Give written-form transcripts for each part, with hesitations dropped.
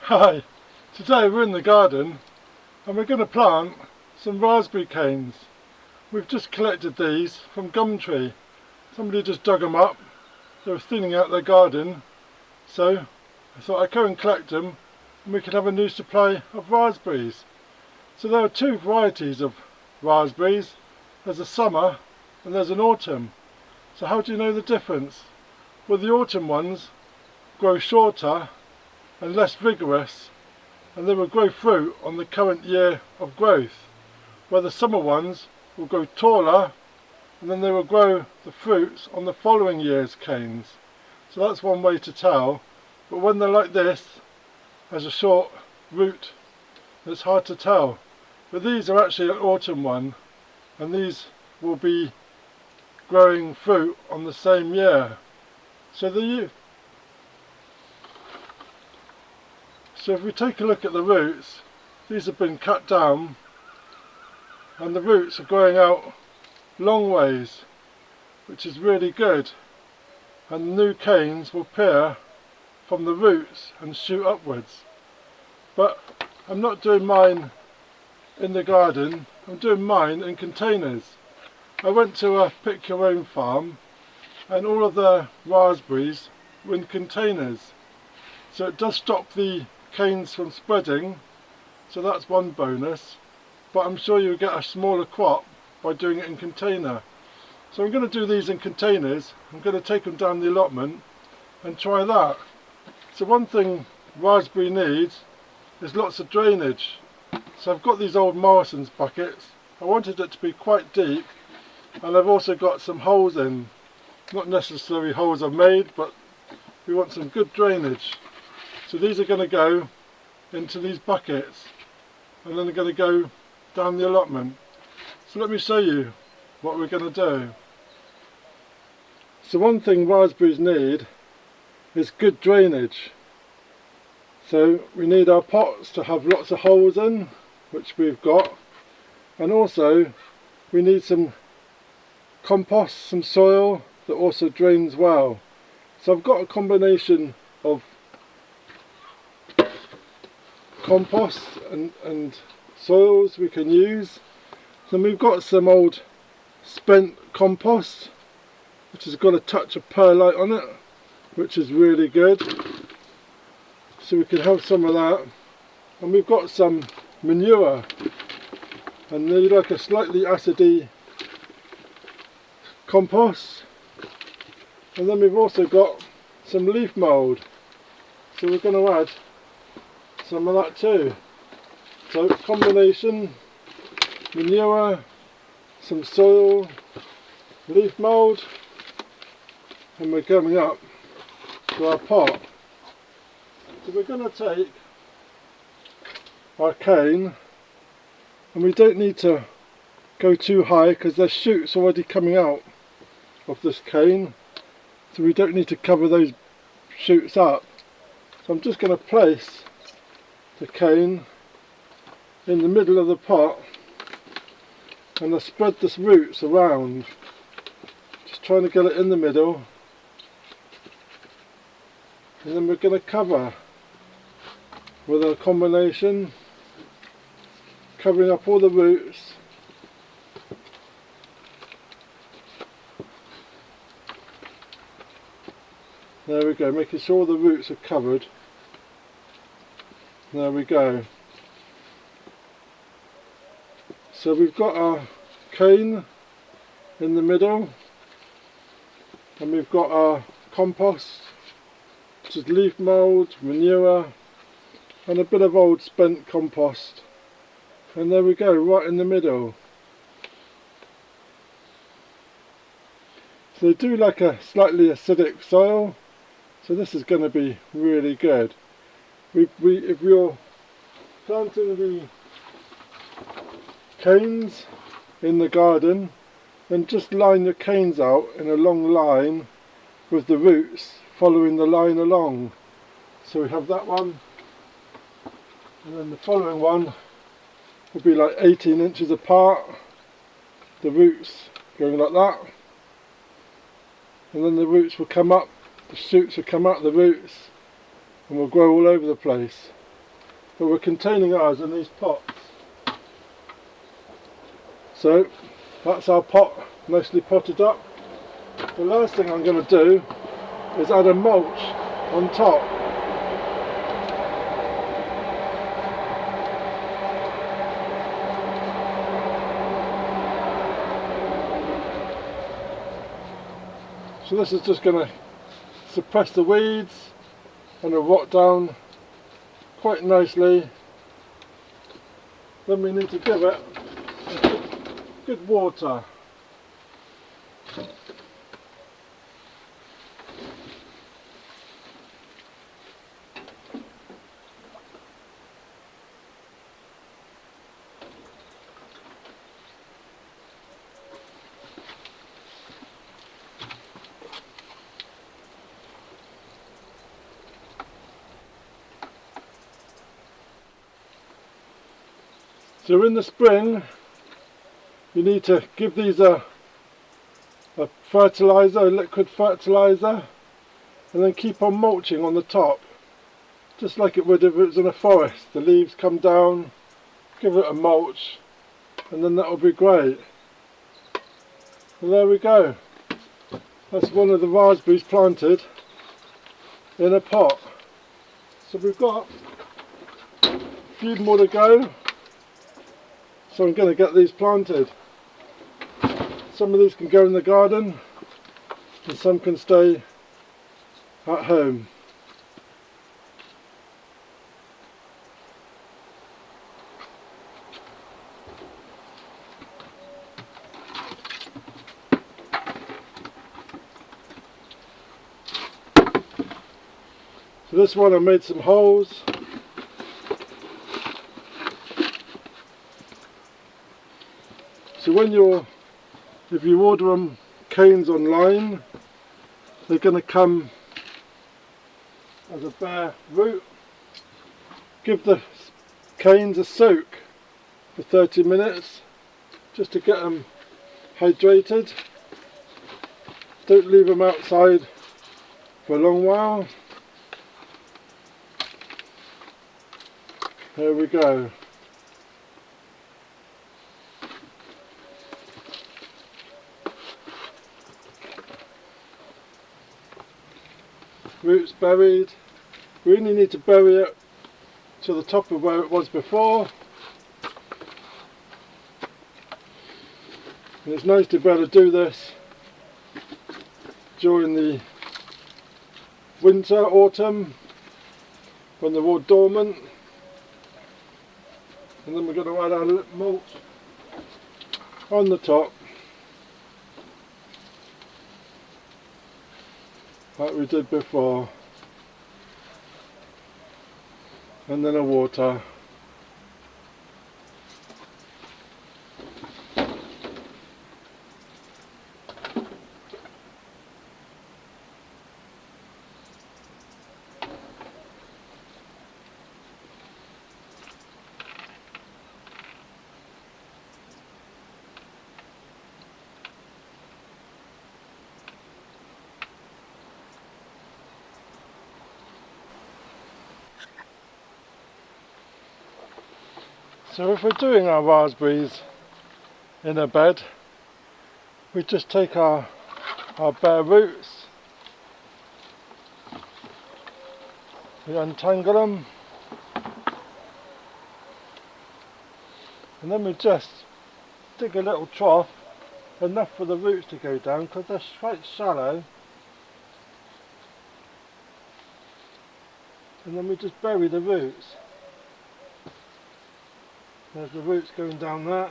Hi, today we're in the garden and we're going to plant some raspberry canes. We've just collected these from Gumtree. Somebody just dug them up. They were thinning out their garden, so I thought I'd go and collect them and we could have a new supply of raspberries. So there are two varieties of raspberries. There's a summer and there's an autumn. So how do you know the difference? Well, the autumn ones grow shorter and less vigorous, and they will grow fruit on the current year of growth, where the summer ones will grow taller and then they will grow the fruits on the following year's canes. So that's one way to tell, but when they're like this, as a short root, it's hard to tell. But these are actually an autumn one, and these will be growing fruit on the same year. So if we take a look at the roots, these have been cut down and the roots are growing out long ways, which is really good, and the new canes will appear from the roots and shoot upwards. But I'm not doing mine in the garden, I'm doing mine in containers. I went to a pick your own farm and all of the raspberries were in containers, so it does stop the canes from spreading, so that's one bonus, but I'm sure you'll get a smaller crop by doing it in container. So I'm going to do these in containers. I'm going to take them down the allotment and try that. So one thing raspberry needs is lots of drainage. So I've got these old Morrison's buckets. I wanted it to be quite deep, and I've also got some holes in. Not necessarily holes I've made, but we want some good drainage. So these are going to go into these buckets and then they're going to go down the allotment. So let me show you what we're going to do. So one thing raspberries need is good drainage. So we need our pots to have lots of holes in, which we've got, and also we need some compost, some soil that also drains well. So I've got a combination of compost and soils we can use. Then we've got some old spent compost which has got a touch of perlite on it, which is really good, so we can have some of that. And we've got some manure, and they like a slightly acidy compost. And then we've also got some leaf mould, so we're going to add some of that too. So combination manure, some soil, leaf mould, and we're coming up to our pot. So we're going to take our cane, and we don't need to go too high because there's shoots already coming out of this cane, so we don't need to cover those shoots up. So I'm just going to place the cane in the middle of the pot and I spread the roots around, just trying to get it in the middle, and then we're going to cover with a combination, covering up all the roots. There we go, making sure all the roots are covered. There we go. So we've got our cane in the middle, and we've got our compost, which is leaf mould, manure, and a bit of old spent compost. And there we go, right in the middle. So they do like a slightly acidic soil, so this is going to be really good. If you're planting the canes in the garden, then just line your canes out in a long line with the roots following the line along. So we have that one, and then the following one will be like 18 inches apart, the roots going like that, and then the roots will come up, the shoots will come out of the roots and will grow all over the place. but we're containing ours in these pots. So that's our pot nicely potted up. The last thing I'm going to do is add a mulch on top. So this is just going to suppress the weeds and it'll rot down quite nicely. Then we need to give it good water. So in the spring you need to give these a fertiliser, a liquid fertiliser, and then keep on mulching on the top, just like it would if it was in a forest. The leaves come down, give it a mulch, and then that will be great. Well, there we go. That's one of the raspberries planted in a pot. So we've got a few more to go. So I'm going to get these planted. Some of these can go in the garden and some can stay at home. So this one I made some holes. So if you order them canes online, they're going to come as a bare root. Give the canes a soak for 30 minutes just to get them hydrated. Don't leave them outside for a long while. There we go. Roots buried. We only need to bury it to the top of where it was before. And it's nice to be able to do this during the winter, autumn, when they're all dormant. And then we're going to add our mulch on the top, like we did before, and then a water. So if we're doing our raspberries in a bed, we just take our bare roots, we untangle them, and then we just dig a little trough, enough for the roots to go down because they're quite shallow, and then we just bury the roots. There's the roots going down there.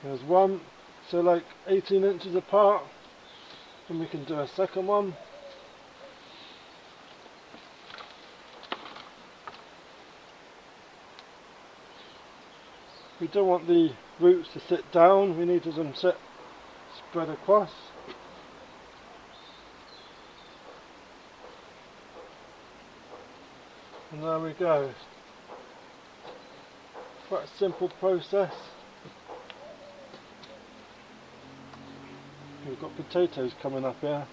There's one, so like 18 inches apart, and we can do a second one. We don't want the roots to sit down, we need them to spread across. And there we go. Quite a simple process. We've got potatoes coming up here,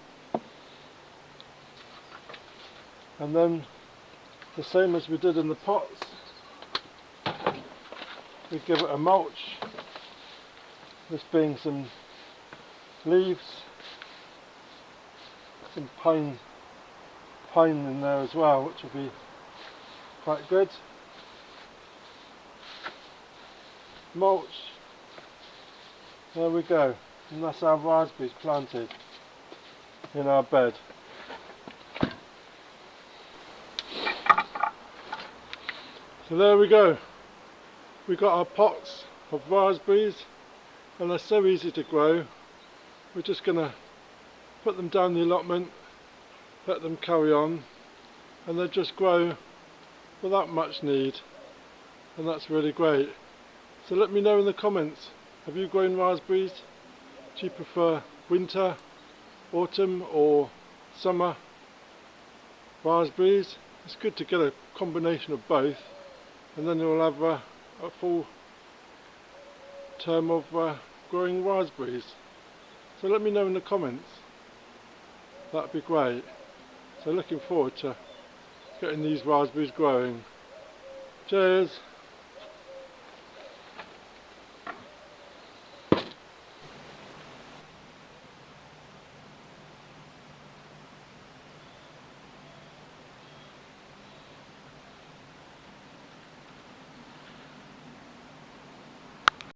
and then the same as we did in the pots. We give it a mulch, this being some leaves, some pine in there as well, which will be quite good. Mulch, there we go, and that's our raspberries planted in our bed. So there we go, we got our pots of raspberries, and they're so easy to grow. We're just going to put them down the allotment, let them carry on, and they just grow without much need, and that's really great. So let me know in the comments, have you grown raspberries? Do you prefer winter, autumn or summer raspberries? It's good to get a combination of both, and then you'll have a full term of growing raspberries. So let me know in the comments, that'd be great. So looking forward to getting these raspberries growing. Cheers!